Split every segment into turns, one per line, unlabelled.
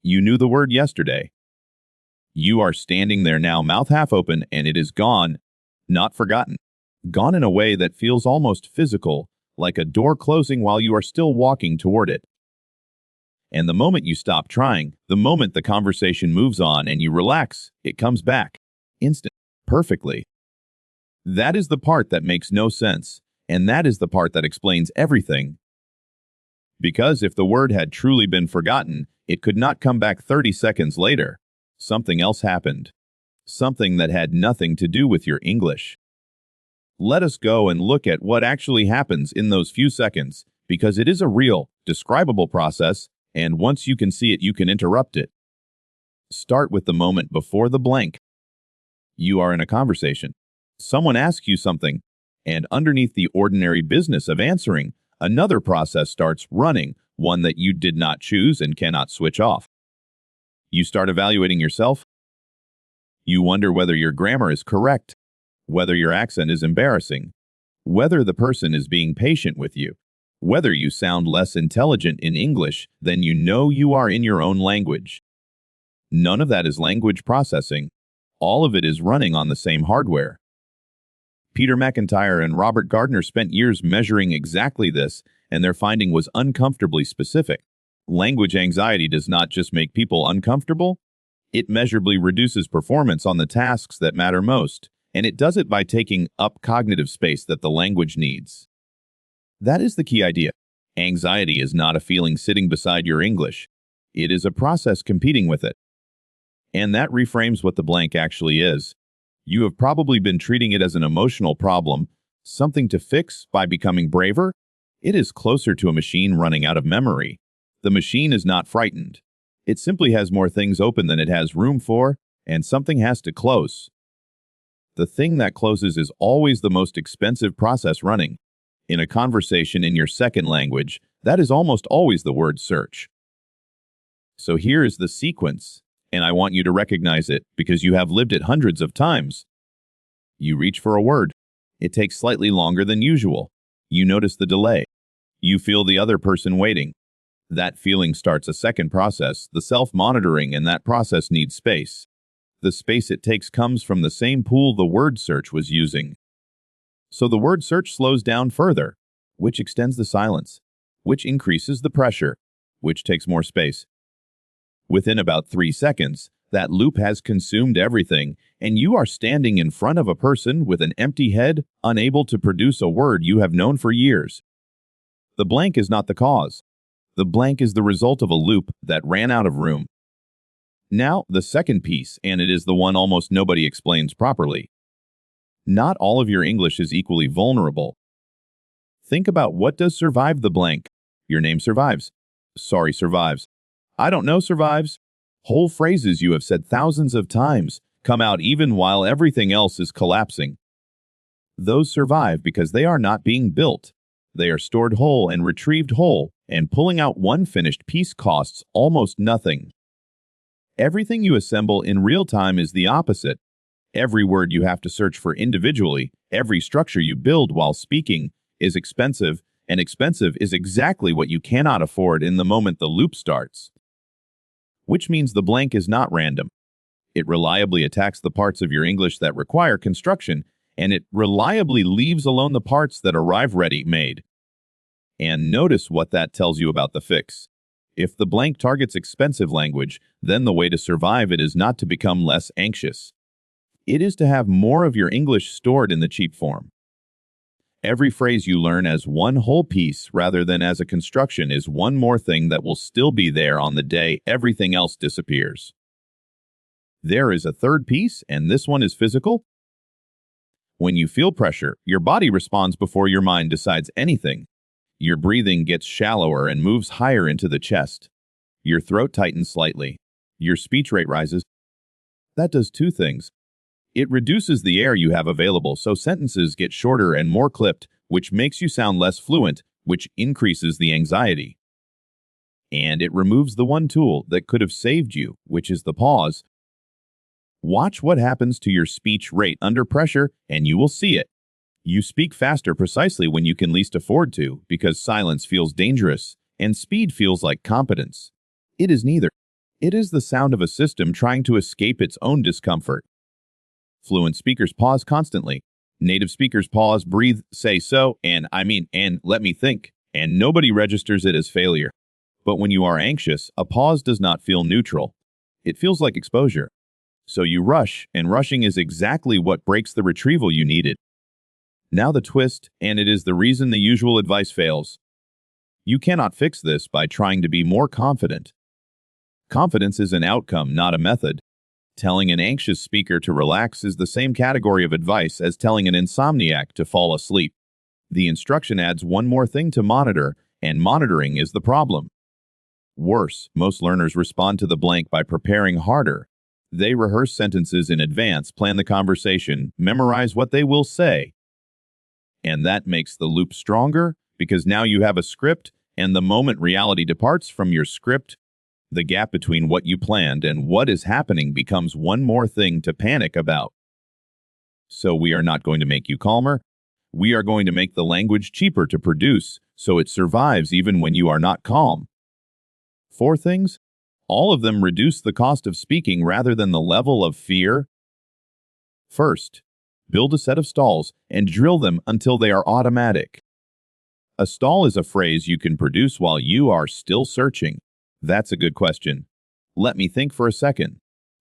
You knew the word yesterday. You are standing there now, mouth half open, and it is gone, not forgotten. Gone in a way that feels almost physical, like a door closing while you are still walking toward it. And the moment you stop trying, the moment the conversation moves on and you relax, it comes back. Instant. Perfectly. That is the part that makes no sense, and that is the part that explains everything. Because if the word had truly been forgotten, it could not come back 30 seconds later. Something else happened. Something that had nothing to do with your English. Let us go and look at what actually happens in those few seconds, because it is a real, describable process, and once you can see it, you can interrupt it. Start with the moment before the blank. You are in a conversation. Someone asks you something, and underneath the ordinary business of answering, another process starts running, one that you did not choose and cannot switch off. You start evaluating yourself. You wonder whether your grammar is correct, whether your accent is embarrassing, whether the person is being patient with you, whether you sound less intelligent in English than you know you are in your own language. None of that is language processing. All of it is running on the same hardware. MacIntyre and Robert Gardner spent years measuring exactly this, and their finding was uncomfortably specific. Language anxiety does not just make people uncomfortable, it measurably reduces performance on the tasks that matter most, and it does it by taking up cognitive space that the language needs. That is the key idea. Anxiety is not a feeling sitting beside your English. It is a process competing with it. And that reframes what the blank actually is. You have probably been treating it as an emotional problem, something to fix by becoming braver. It is closer to a machine running out of memory. The machine is not frightened. It simply has more things open than it has room for, and something has to close. The thing that closes is always the most expensive process running. In a conversation in your second language, that is almost always the word search. So here is the sequence, and I want you to recognize it because you have lived it hundreds of times. You reach for a word. It takes slightly longer than usual. You notice the delay. You feel the other person waiting. That feeling starts a second process, the self-monitoring, and that process needs space. The space it takes comes from the same pool the word search was using. So the word search slows down further, which extends the silence, which increases the pressure, which takes more space. Within about 3 seconds, that loop has consumed everything, and you are standing in front of a person with an empty head, unable to produce a word you have known for years. The blank is not the cause. The blank is the result of a loop that ran out of room. Now, the second piece, and it is the one almost nobody explains properly. Not all of your English is equally vulnerable. Think about what does survive the blank. Your name survives. Sorry survives. I don't know survives. Whole phrases you have said thousands of times come out even while everything else is collapsing. Those survive because they are not being built. They are stored whole and retrieved whole, and pulling out one finished piece costs almost nothing. Everything you assemble in real time is the opposite. Every word you have to search for individually, every structure you build while speaking, is expensive, and expensive is exactly what you cannot afford in the moment the loop starts. Which means the blank is not random. It reliably attacks the parts of your English that require construction, and it reliably leaves alone the parts that arrive ready-made. And notice what that tells you about the fix. If the blank targets expensive language, then the way to survive it is not to become less anxious. It is to have more of your English stored in the cheap form. Every phrase you learn as one whole piece rather than as a construction is one more thing that will still be there on the day everything else disappears. There is a third piece, and this one is physical. When you feel pressure, your body responds before your mind decides anything. Your breathing gets shallower and moves higher into the chest. Your throat tightens slightly. Your speech rate rises. That does two things. It reduces the air you have available, so sentences get shorter and more clipped, which makes you sound less fluent, which increases the anxiety. And it removes the one tool that could have saved you, which is the pause. Watch what happens to your speech rate under pressure, and you will see it. You speak faster precisely when you can least afford to, because silence feels dangerous, and speed feels like competence. It is neither. It is the sound of a system trying to escape its own discomfort. Fluent speakers pause constantly. Native speakers pause, breathe, say so, and let me think, and nobody registers it as failure. But when you are anxious, a pause does not feel neutral. It feels like exposure. So you rush, and rushing is exactly what breaks the retrieval you needed. Now the twist, and it is the reason the usual advice fails. You cannot fix this by trying to be more confident. Confidence is an outcome, not a method. Telling an anxious speaker to relax is the same category of advice as telling an insomniac to fall asleep. The instruction adds one more thing to monitor, and monitoring is the problem. Worse, most learners respond to the blank by preparing harder. They rehearse sentences in advance, plan the conversation, memorize what they will say. And that makes the loop stronger because now you have a script, and the moment reality departs from your script, the gap between what you planned and what is happening becomes one more thing to panic about. So we are not going to make you calmer. We are going to make the language cheaper to produce so it survives even when you are not calm. 4 things. All of them reduce the cost of speaking rather than the level of fear. First, build a set of stalls and drill them until they are automatic. A stall is a phrase you can produce while you are still searching. That's a good question. Let me think for a second.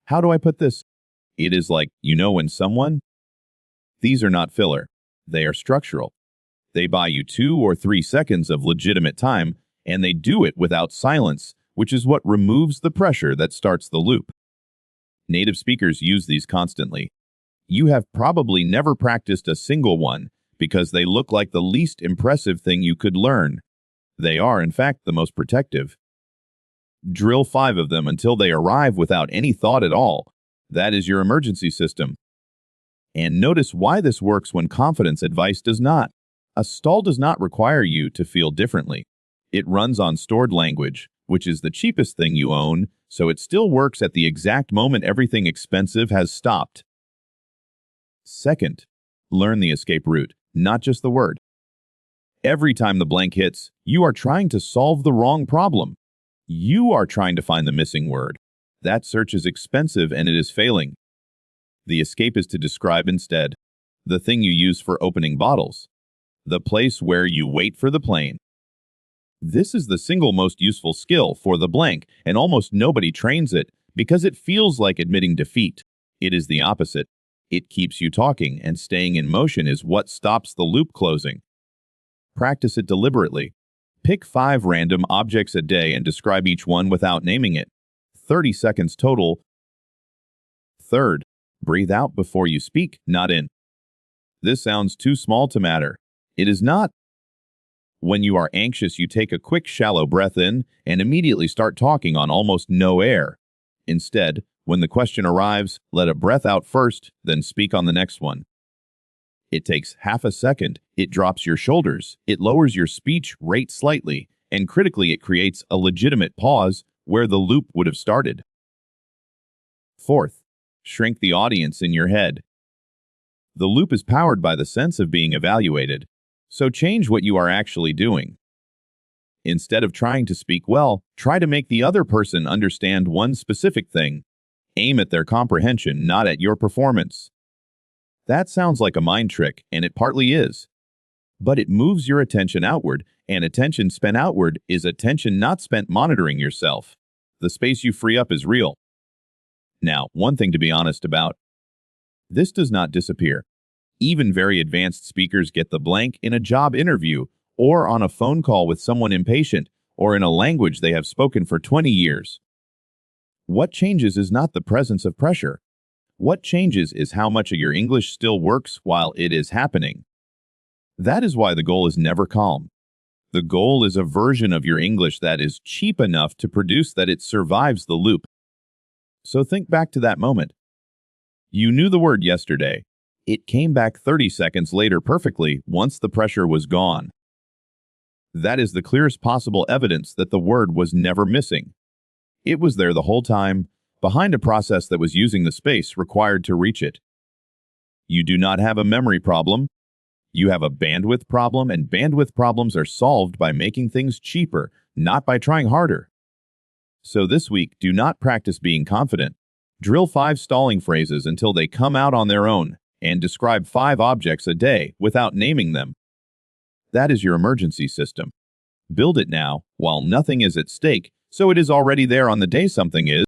How do I put this? It is like, when someone? These are not filler. They are structural. They buy you 2 or 3 seconds of legitimate time, and they do it without silence, which is what removes the pressure that starts the loop. Native speakers use these constantly. You have probably never practiced a single one because they look like the least impressive thing you could learn. They are, in fact, the most protective. Drill 5 of them until they arrive without any thought at all. That is your emergency system. And notice why this works when confidence advice does not. A stall does not require you to feel differently. It runs on stored language, which is the cheapest thing you own, so it still works at the exact moment everything expensive has stopped. Second, learn the escape route, not just the word. Every time the blank hits, you are trying to solve the wrong problem. You are trying to find the missing word. That search is expensive and it is failing. The escape is to describe instead. The thing you use for opening bottles. The place where you wait for the plane. This is the single most useful skill for the blank, and almost nobody trains it because it feels like admitting defeat. It is the opposite. It keeps you talking, and staying in motion is what stops the loop closing. Practice it deliberately. Pick 5 random objects a day and describe each one without naming it. 30 seconds total. Third, breathe out before you speak, not in. This sounds too small to matter. It is not. When you are anxious, you take a quick, shallow breath in and immediately start talking on almost no air. Instead, when the question arrives, let a breath out first, then speak on the next one. It takes half a second, it drops your shoulders, it lowers your speech rate slightly, and critically it creates a legitimate pause where the loop would have started. Fourth, shrink the audience in your head. The loop is powered by the sense of being evaluated, so change what you are actually doing. Instead of trying to speak well, try to make the other person understand one specific thing. Aim at their comprehension, not at your performance. That sounds like a mind trick, and it partly is. But it moves your attention outward, and attention spent outward is attention not spent monitoring yourself. The space you free up is real. Now, one thing to be honest about. This does not disappear. Even very advanced speakers get the blank in a job interview, or on a phone call with someone impatient, or in a language they have spoken for 20 years. What changes is not the presence of pressure. What changes is how much of your English still works while it is happening. That is why the goal is never calm. The goal is a version of your English that is cheap enough to produce that it survives the loop. So think back to that moment. You knew the word yesterday. It came back 30 seconds later perfectly once the pressure was gone. That is the clearest possible evidence that the word was never missing. It was there the whole time, behind a process that was using the space required to reach it. You do not have a memory problem. You have a bandwidth problem, and bandwidth problems are solved by making things cheaper, not by trying harder. So this week, do not practice being confident. Drill 5 stalling phrases until they come out on their own, and describe 5 objects a day without naming them. That is your emergency system. Build it now, while nothing is at stake, so it is already there on the day something is.